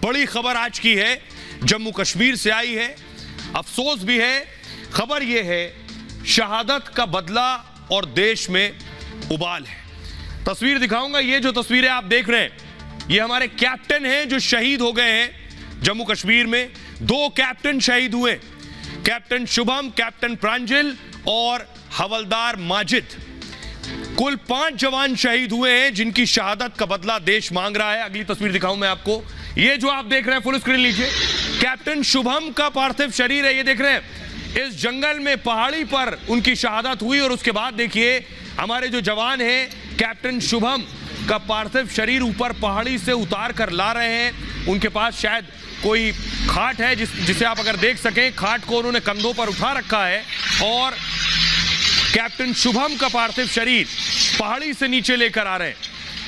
बड़ी खबर आज की है, जम्मू कश्मीर से आई है, अफसोस भी है। खबर यह है, शहादत का बदला और देश में उबाल है। तस्वीर दिखाऊंगा। ये जो तस्वीरें आप देख रहे हैं, ये हमारे कैप्टन हैं जो शहीद हो गए हैं जम्मू कश्मीर में। 2 कैप्टन शहीद हुए, कैप्टन शुभम, कैप्टन प्रांजल और हवलदार माजिद। कुल 5 जवान शहीद हुए हैं जिनकी शहादत का बदला देश मांग रहा है। अगली तस्वीर दिखाऊं मैं आपको। ये जो आप देख रहे हैं, फुल स्क्रीन लीजिए, कैप्टन शुभम का पार्थिव शरीर है। ये देख रहे हैं, इस जंगल में पहाड़ी पर उनकी शहादत हुई और उसके बाद देखिए हमारे जो जवान हैं, कैप्टन शुभम का पार्थिव शरीर ऊपर पहाड़ी से उतार कर ला रहे हैं। उनके पास शायद कोई खाट है जिसे आप अगर देख सकें, खाट को उन्होंने कंधों पर उठा रखा है और कैप्टन शुभम का पार्थिव शरीर पहाड़ी से नीचे लेकर आ रहे हैं।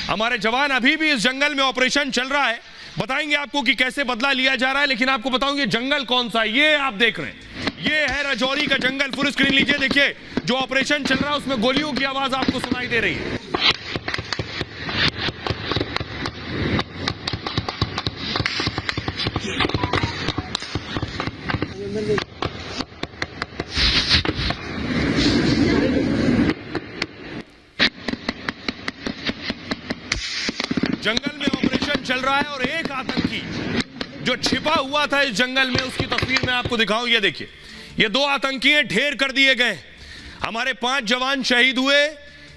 हमारे जवान अभी भी इस जंगल में ऑपरेशन चल रहा है, बताएंगे आपको कि कैसे बदला लिया जा रहा है। लेकिन आपको बताऊंगे जंगल कौन सा है। ये आप देख रहे हैं, ये है राजौरी का जंगल। फुल स्क्रीन लीजिए, देखिए जो ऑपरेशन चल रहा है उसमें गोलियों की आवाज आपको सुनाई दे रही है। जंगल में ऑपरेशन चल रहा है और एक आतंकी जो छिपा हुआ था इस जंगल में, उसकी तस्वीर मैं आपको दिखाऊं। ये देखिए, ये 2 आतंकी ढेर कर दिए गए। हमारे 5 जवान शहीद हुए,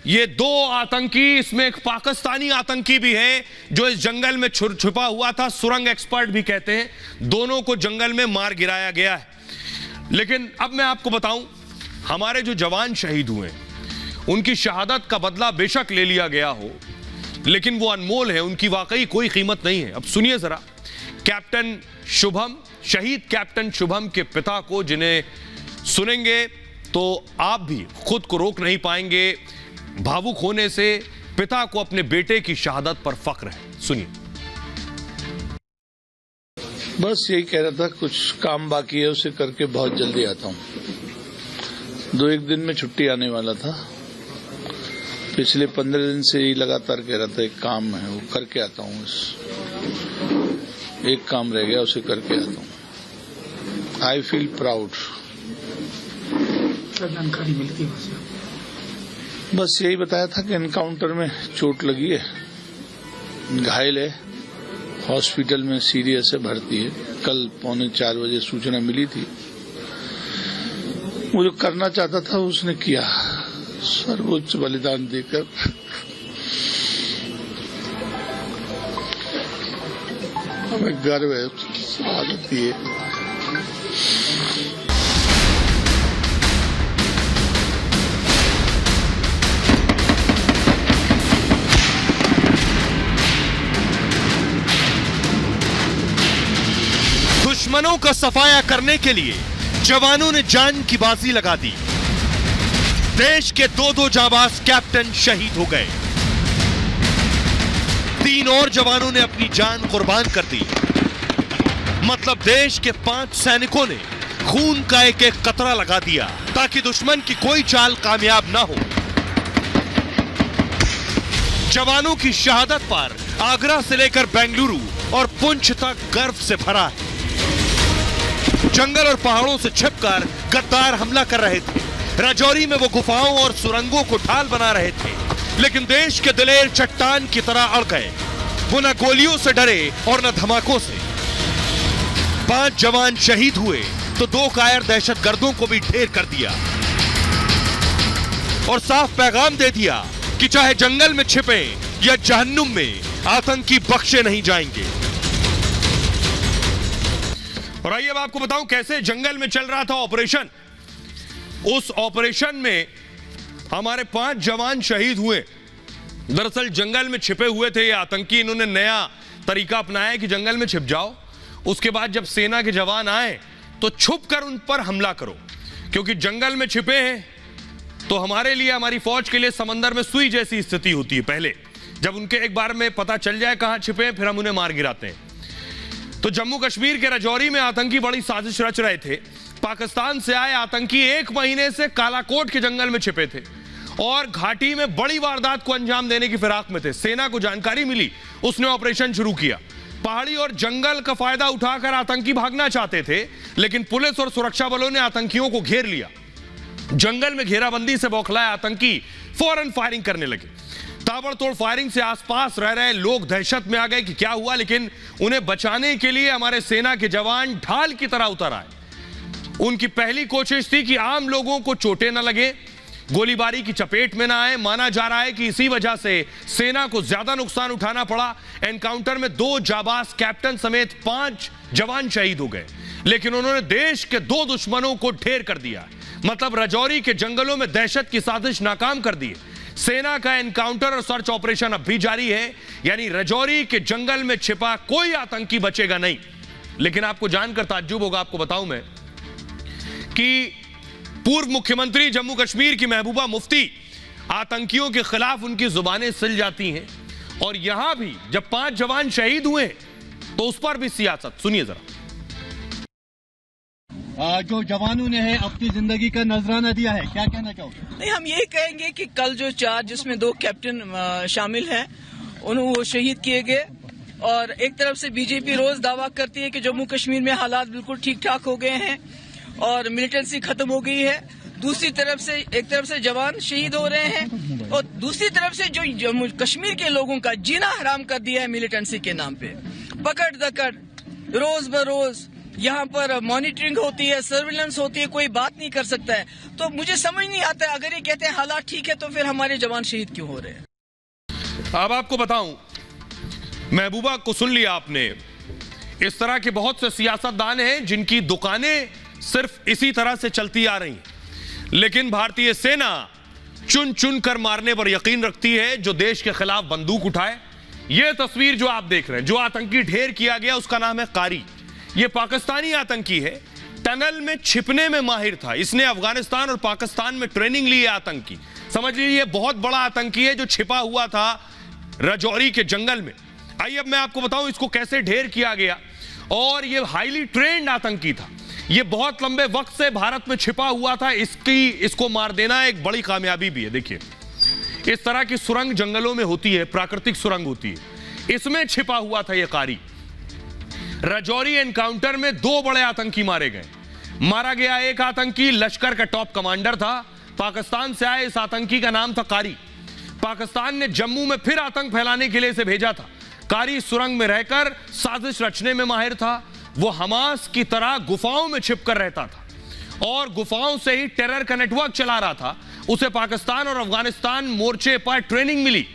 ये 2 आतंकी, इसमें एक पाकिस्तानी आतंकी भी है जो इस जंगल में छुपा हुआ था। सुरंग एक्सपर्ट भी कहते हैं। दोनों को जंगल में मार गिराया गया है। लेकिन अब मैं आपको बताऊं, हमारे जो जवान शहीद हुए उनकी शहादत का बदला बेशक ले लिया गया हो, लेकिन वो अनमोल है, उनकी वाकई कोई कीमत नहीं है। अब सुनिए जरा कैप्टन शुभम, शहीद कैप्टन शुभम के पिता को, जिन्हें सुनेंगे तो आप भी खुद को रोक नहीं पाएंगे भावुक होने से। पिता को अपने बेटे की शहादत पर फख्र है, सुनिए। बस यही कह रहा था, कुछ काम बाकी है उसे करके बहुत जल्दी आता हूं। 2-1 दिन में छुट्टी आने वाला था। पिछले 15 दिन से ही लगातार कह रहा था एक काम है वो करके आता हूँ। एक काम रह गया, उसे करके आता हूँ। I feel proud. क्या जानकारी मिलती है? बस यही बताया था कि एनकाउंटर में चोट लगी है, घायल है, हॉस्पिटल में सीरियस है, भर्ती है। कल 3:45 बजे सूचना मिली थी। वो जो करना चाहता था उसने किया, सर्वोच्च बलिदान देकर। हमें गर्व है, शहादत दी है। दुश्मनों का सफाया करने के लिए जवानों ने जान की बाजी लगा दी। देश के 2 जाबाज कैप्टन शहीद हो गए। 3 और जवानों ने अपनी जान कुर्बान कर दी। मतलब देश के 5 सैनिकों ने खून का एक कतरा लगा दिया ताकि दुश्मन की कोई चाल कामयाब ना हो। जवानों की शहादत पर आगरा से लेकर बेंगलुरु और पुंछ तक गर्व से भरा है। जंगल और पहाड़ों से छिपकर गद्दार हमला कर रहे थे। राजौरी में वो गुफाओं और सुरंगों को ढाल बना रहे थे, लेकिन देश के दिलेर चट्टान की तरह अड़ गए। वो न गोलियों से डरे और न धमाकों से। 5 जवान शहीद हुए तो 2 कायर दहशतगर्दों को भी ढेर कर दिया और साफ पैगाम दे दिया कि चाहे जंगल में छिपे या जहन्नुम में, आतंकी बख्शे नहीं जाएंगे। और आइए अब आपको बताऊं कैसे जंगल में चल रहा था ऑपरेशन। उस ऑपरेशन में हमारे 5 जवान शहीद हुए। दरअसल जंगल में छिपे हुए थे ये आतंकी। इन्होंने नया तरीका अपनाया कि जंगल में छिप जाओ, उसके बाद जब सेना के जवान आए तो छुप कर उन पर हमला करो, क्योंकि जंगल में छिपे हैं तो हमारे लिए, हमारी फौज के लिए समंदर में सुई जैसी स्थिति होती है। पहले जब उनके एक बार में पता चल जाए कहां छिपे हैं, फिर हम उन्हें मार गिराते हैं। तो जम्मू कश्मीर के राजौरी में आतंकी बड़ी साजिश रच रहे थे। पाकिस्तान से आए आतंकी 1 महीने से कालाकोट के जंगल में छिपे थे और घाटी में बड़ी वारदात को अंजाम देने की फिराक में थे। सेना को जानकारी मिली, उसने ऑपरेशन शुरू किया। पहाड़ी और जंगल का फायदा उठाकर आतंकी भागना चाहते थे, लेकिन पुलिस और सुरक्षा बलों ने आतंकियों को घेर लिया। जंगल में घेराबंदी से बौखलाए आतंकी फौरन फायरिंग करने लगे। ताबड़तोड़ फायरिंग से आसपास रह रहे लोग दहशत में आ गए कि क्या हुआ, लेकिन उन्हें बचाने के लिए हमारे सेना के जवान ढाल की तरह उतर आए। उनकी पहली कोशिश थी कि आम लोगों को चोटें न लगे, गोलीबारी की चपेट में ना आए। माना जा रहा है कि इसी वजह से सेना को ज्यादा नुकसान उठाना पड़ा। एनकाउंटर में 2 जाबाज कैप्टन समेत 5 जवान शहीद हो गए, लेकिन उन्होंने देश के 2 दुश्मनों को ढेर कर दिया। मतलब राजौरी के जंगलों में दहशत की साजिश नाकाम कर दी। सेना का एनकाउंटर और सर्च ऑपरेशन अब भी जारी है, यानी राजौरी के जंगल में छिपा कोई आतंकी बचेगा नहीं। लेकिन आपको जानकर ताज्जुब होगा, आपको बताऊं मैं कि पूर्व मुख्यमंत्री जम्मू कश्मीर की महबूबा मुफ्ती आतंकियों के खिलाफ उनकी जुबानें सिल जाती हैं, और यहां भी जब 5 जवान शहीद हुए तो उस पर भी सियासत। सुनिए जरा। जो जवानों ने है अपनी जिंदगी का नजराना दिया है, क्या कहना चाहोगे? नहीं, हम यही कहेंगे कि कल जो 4 जिसमें 2 कैप्टन शामिल हैं, वो शहीद किए गए। और एक तरफ से बीजेपी रोज दावा करती है कि जम्मू कश्मीर में हालात बिल्कुल ठीक ठाक हो गए हैं और मिलिटेंसी खत्म हो गई है। दूसरी तरफ से एक तरफ से जवान शहीद हो रहे हैं, और दूसरी तरफ से जो जम्मू कश्मीर के लोगों का जीना हराम कर दिया है मिलिटेंसी के नाम पे। पकड़ दकड़ रोज बरोज यहाँ पर मॉनिटरिंग होती है, सर्विलेंस होती है, कोई बात नहीं कर सकता है। तो मुझे समझ नहीं आता है, अगर ये कहते हैं हालात ठीक है तो फिर हमारे जवान शहीद क्यों हो रहे हैं? अब आपको बताऊं, महबूबा को सुन लिया आपने। इस तरह के बहुत से सियासतदान हैं जिनकी दुकानें सिर्फ इसी तरह से चलती आ रही, लेकिन भारतीय सेना चुन चुन कर मारने पर यकीन रखती है। जो देश के खिलाफ बंदूक उठाए, यह तस्वीर जो आप देख रहे हैं, जो आतंकी ढेर किया गया उसका नाम है कारी। यह पाकिस्तानी आतंकी है, टनल में छिपने में माहिर था। इसने अफगानिस्तान और पाकिस्तान में ट्रेनिंग ली है। आतंकी समझ लीजिए बहुत बड़ा आतंकी है जो छिपा हुआ था राजौरी के जंगल में। आइए अब मैं आपको बताऊं इसको कैसे ढेर किया गया। और यह हाईली ट्रेंड आतंकी था, यह बहुत लंबे वक्त से भारत में छिपा हुआ था। इसको मार देना एक बड़ी कामयाबी भी है। देखिए, इस तरह की सुरंग जंगलों में होती है, प्राकृतिक सुरंग होती है, इसमें छिपा हुआ था यह कारी। राजौरी एनकाउंटर में 2 बड़े आतंकी मारे गए। मारा गया एक आतंकी लश्कर का टॉप कमांडर था, पाकिस्तान से आए इस आतंकी का नाम था कारी। पाकिस्तान ने जम्मू में फिर आतंक फैलाने के लिए इसे भेजा था। कारी सुरंग में रहकर साजिश रचने में माहिर था। वो हमास की तरह गुफाओं में छिपकर रहता था और गुफाओं से ही टेरर का नेटवर्क चला रहा था। उसे पाकिस्तान और अफगानिस्तान मोर्चे पर ट्रेनिंग मिली।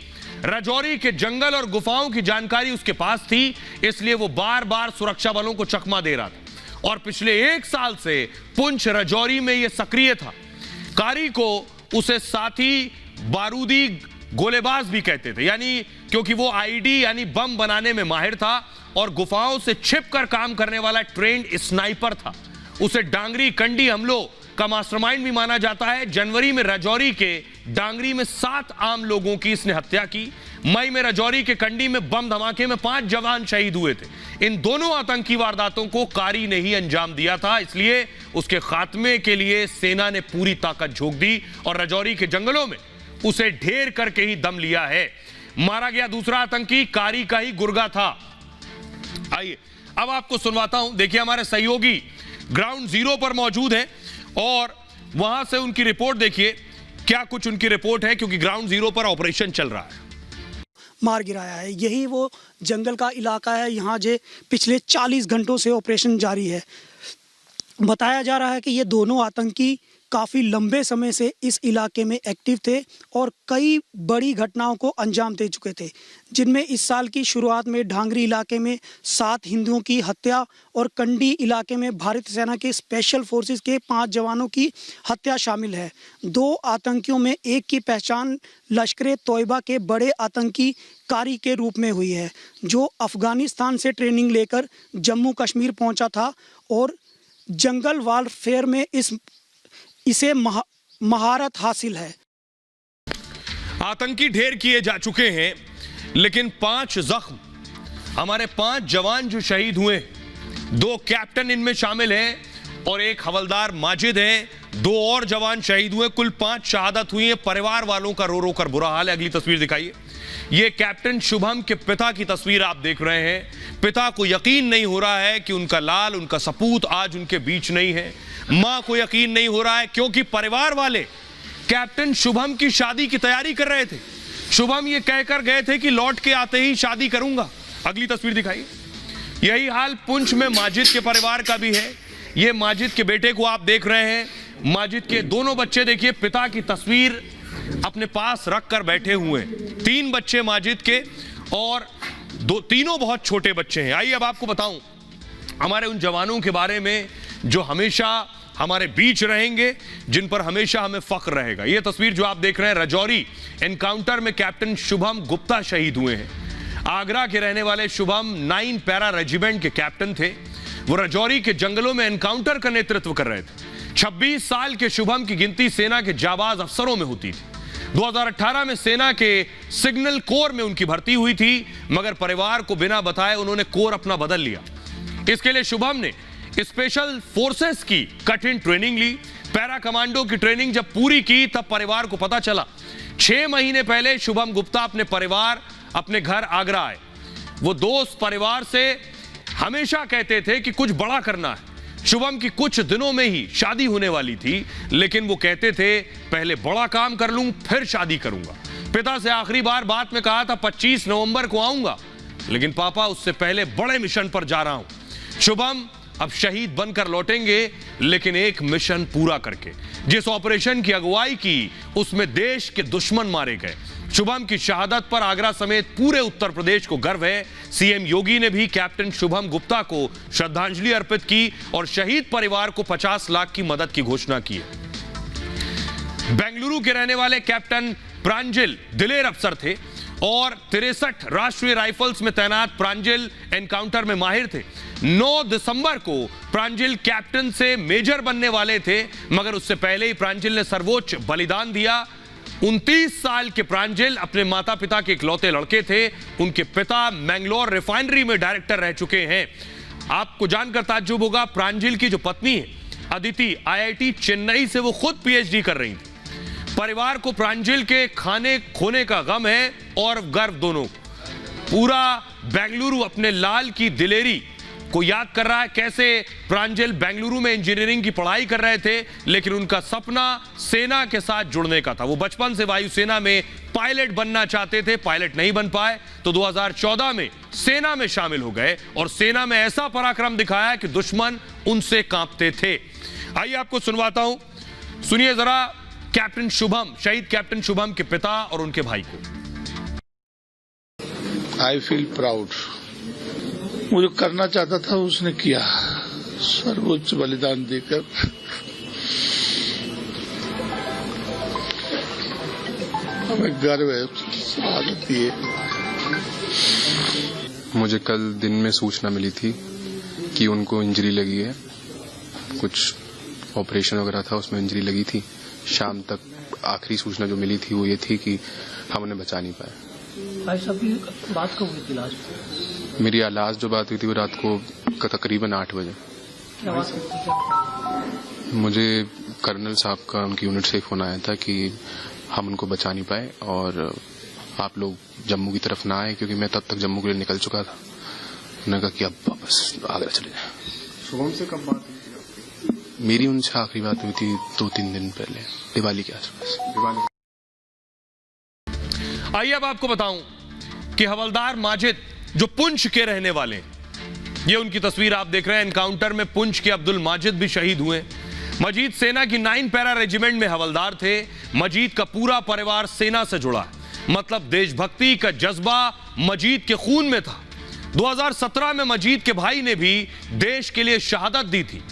राजौरी के जंगल और गुफाओं की जानकारी उसके पास थी, इसलिए वो बार बार सुरक्षा बलों को चकमा दे रहा था। और पिछले 1 साल से पुंछ राजौरी में यह सक्रिय था। कारी को उसे साथी बारूदी गोलेबाज भी कहते थे, यानी क्योंकि वो आईडी यानी बम बनाने में माहिर था और गुफाओं से छिपकर काम करने वाला ट्रेंड स्नाइपर था। उसे डांगरी कंडी हमलों का मास्टरमाइंड भी माना जाता है। जनवरी में राजौरी के डांगरी में 7 आम लोगों की इसने हत्या की। मई में राजौरी के कंडी में बम धमाके में 5 जवान शहीद हुए थे। इन दोनों आतंकी वारदातों को कारी ने ही अंजाम दिया था, इसलिए उसके खात्मे के लिए सेना ने पूरी ताकत झोंक दी और राजौरी के जंगलों में उसे ढेर करके ही दम लिया है। मारा गया दूसरा आतंकी कारी का ही गुर्गा था। आइए अब आपको सुनवाता हूं। देखिए, हमारे सहयोगी ग्राउंड जीरो पर मौजूद हैं और वहां से उनकी रिपोर्ट देखिए, क्या कुछ उनकी रिपोर्ट है, क्योंकि ग्राउंड जीरो पर ऑपरेशन चल रहा है। मार गिराया है, यही वो जंगल का इलाका है। यहाँ जे पिछले 40 घंटों से ऑपरेशन जारी है। बताया जा रहा है कि ये दोनों आतंकी काफ़ी लंबे समय से इस इलाके में एक्टिव थे और कई बड़ी घटनाओं को अंजाम दे चुके थे, जिनमें इस साल की शुरुआत में ढांगरी इलाके में 7 हिंदुओं की हत्या और कंडी इलाके में भारतीय सेना के स्पेशल फोर्सेस के 5 जवानों की हत्या शामिल है। 2 आतंकियों में एक की पहचान लश्कर तोयबा के बड़े आतंकी कारी के रूप में हुई है, जो अफगानिस्तान से ट्रेनिंग लेकर जम्मू कश्मीर पहुंचा था और जंगल वारफेयर में इसे महारत हासिल है। आतंकी ढेर किए जा चुके हैं, लेकिन 5 जख्म, हमारे 5 जवान जो शहीद हुए, 2 कैप्टन इनमें शामिल हैं और एक हवलदार माजिद हैं। 2 और जवान शहीद हुए, कुल 5 शहादत हुई है। परिवार वालों का रो रो कर बुरा हाल है। अगली तस्वीर दिखाइए। ये कैप्टन शुभम के पिता की तस्वीर आप देख रहे हैं। पिता को यकीन नहीं हो रहा है कि उनका लाल, उनका सपूत आज उनके बीच नहीं है। मां को यकीन नहीं हो रहा है क्योंकि परिवार वाले कैप्टन शुभम की शादी की तैयारी कर रहे थे। शुभम ये कहकर गए थे कि लौट के आते ही शादी करूंगा। अगली तस्वीर दिखाइए। यही हाल पुंछ में माजिद के परिवार का भी है। ये माजिद के बेटे को आप देख रहे हैं। माजिद के दोनों बच्चे देखिए, पिता की तस्वीर अपने पास रख कर बैठे हुए हैं। 3 बच्चे माजिद के और तीनों बहुत छोटे बच्चे हैं। आइए अब आपको बताऊं हमारे उन जवानों के बारे में जो हमेशा हमारे बीच रहेंगे, जिन पर हमेशा हमें फख्र रहेगा। यह तस्वीर जो आप देख रहे हैं, राजौरी एनकाउंटर में कैप्टन शुभम गुप्ता शहीद हुए हैं। आगरा के रहने वाले शुभम 9 पैरा रेजिमेंट के कैप्टन थे। वो राजौरी के जंगलों में एनकाउंटर का नेतृत्व कर रहे थे। 26 साल के शुभम की गिनती सेना के जाबाज अफसरों में होती थी। 2018 में सेना के सिग्नल कोर में उनकी भर्ती हुई थी, मगर परिवार को बिना बताए उन्होंने कोर अपना बदल लिया। इसके लिए शुभम ने स्पेशल फोर्सेस की कठिन ट्रेनिंग ली। पैरा कमांडो की ट्रेनिंग जब पूरी की तब परिवार को पता चला। 6 महीने पहले शुभम गुप्ता अपने परिवार अपने घर आगरा आए। वो दोस्त परिवार से हमेशा कहते थे कि कुछ बड़ा करना है। शुभम की कुछ दिनों में ही शादी होने वाली थी, लेकिन वो कहते थे पहले बड़ा काम कर लूं फिर शादी करूंगा। पिता से आखिरी बार बात में कहा था 25 नवंबर को आऊंगा, लेकिन पापा उससे पहले बड़े मिशन पर जा रहा हूं। शुभम अब शहीद बनकर लौटेंगे, लेकिन एक मिशन पूरा करके। जिस ऑपरेशन की अगुवाई की उसमें देश के दुश्मन मारे गए। शुभम की शहादत पर आगरा समेत पूरे उत्तर प्रदेश को गर्व है। सीएम योगी ने भी कैप्टन शुभम गुप्ता को श्रद्धांजलि अर्पित की और शहीद परिवार को 50 लाख की मदद की घोषणा की है। बेंगलुरु के रहने वाले कैप्टन प्रांजल दिलेर अफसर थे और 63 राष्ट्रीय राइफल्स में तैनात प्रांजल एनकाउंटर में माहिर थे। 9 दिसंबर को प्रांजल कैप्टन से मेजर बनने वाले थे, मगर उससे पहले ही प्रांजल ने सर्वोच्च बलिदान दिया। 29 साल के प्रांजल अपने माता पिता के इकलौते लड़के थे। उनके पिता मैंगलोर रिफाइनरी में डायरेक्टर रह चुके हैं। आपको जानकर ताज्जुब होगा, प्रांजल की जो पत्नी है अदिति, IIT चेन्नई से वो खुद PhD कर रही थी। परिवार को प्रांजल के खाने खोने का गम है और गर्व दोनों। पूरा बेंगलुरु अपने लाल की दिलेरी को याद कर रहा है। कैसे प्रांजल बेंगलुरु में इंजीनियरिंग की पढ़ाई कर रहे थे, लेकिन उनका सपना सेना के साथ जुड़ने का था। वो बचपन से वायुसेना में पायलट बनना चाहते थे, पायलट नहीं बन पाए तो 2014 में सेना में शामिल हो गए और सेना में ऐसा पराक्रम दिखाया कि दुश्मन उनसे कांपते थे। आइए आपको सुनवाता हूं, सुनिए जरा कैप्टन शुभम, शहीद कैप्टन शुभम के पिता और उनके भाई को। I feel proud. वो जो करना चाहता था उसने किया, सर्वोच्च बलिदान देकर। हमें गर्व है, आदत है। मुझे कल दिन में सूचना मिली थी कि उनको इंजरी लगी है। कुछ ऑपरेशन वगैरह था, उसमें इंजरी लगी थी। शाम तक आखिरी सूचना जो मिली थी वो ये थी कि हम उन्हें बचा नहीं पाए। भाई साहब की बात कब हुई थी लास्ट? मेरी लास्ट जो बात हुई थी वो रात को तकरीबन 8 बजे। क्या बात थी? मुझे कर्नल साहब का उनकी यूनिट से फोन आया था कि हम उनको बचा नहीं पाए और आप लोग जम्मू की तरफ ना आए, क्योंकि मैं तब तक जम्मू के लिए निकल चुका था। उन्होंने कहा कि अब वापस आगरा चले जाए। शुभम से कब बात हुई थी आपकी? मेरी उनसे आखिरी बात हुई थी 2-3 दिन पहले, दिवाली के आसपास। आइए अब आपको बताऊं कि हवलदार माजिद जो पुंछ के रहने वाले हैं, ये उनकी तस्वीर आप देख रहे हैं। एनकाउंटर में पुंछ के अब्दुल माजिद भी शहीद हुए। मजीद सेना की 9 पैरा रेजिमेंट में हवलदार थे। मजीद का पूरा परिवार सेना से जुड़ा है, मतलब देशभक्ति का जज्बा मजीद के खून में था। 2017 में मजीद के भाई ने भी देश के लिए शहादत दी थी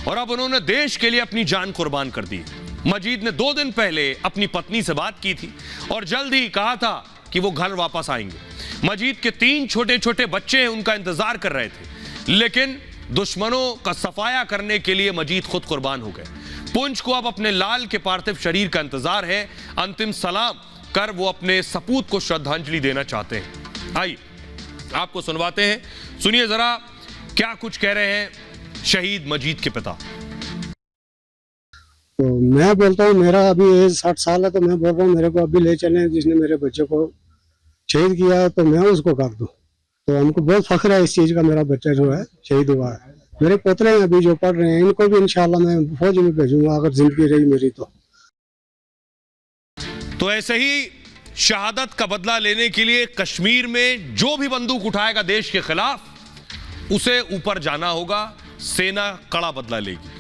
और अब उन्होंने देश के लिए अपनी जान कुर्बान कर दी। मजीद ने 2 दिन पहले अपनी पत्नी से बात की थी और जल्द ही कहा था कि वो घर वापस आएंगे। मजीद के 3 छोटे छोटे बच्चे उनका इंतजार कर रहे थे, लेकिन दुश्मनों का सफाया करने के लिए मजीद खुद कुर्बान हो गए। पुंछ को अब अपने लाल के पार्थिव शरीर का इंतजार है। अंतिम सलाम कर वो अपने सपूत को श्रद्धांजलि देना चाहते हैं। आइए आपको सुनवाते हैं, सुनिए जरा क्या कुछ कह रहे हैं शहीद मजीद के पिता। तो मैं बोलता हूँ, मेरा अभी एज 60 साल है, तो मैं बोल रहा हूँ मेरे को अभी ले चलें, जिसने मेरे बच्चे को शहीद किया है तो मैं उसको कर दूं। तो हमको बहुत फख्र है इस चीज का, मेरा बच्चा जो है शहीद हुआ है। मेरे पोतरे हैं अभी जो पढ़ रहे हैं, इनको भी इंशाल्लाह मैं फौज में भेजूंगा अगर जिंदगी रही मेरी तो ऐसे ही शहादत का बदला लेने के लिए कश्मीर में जो भी बंदूक उठाएगा देश के खिलाफ, उसे ऊपर जाना होगा, सेना कड़ा बदला लेगी।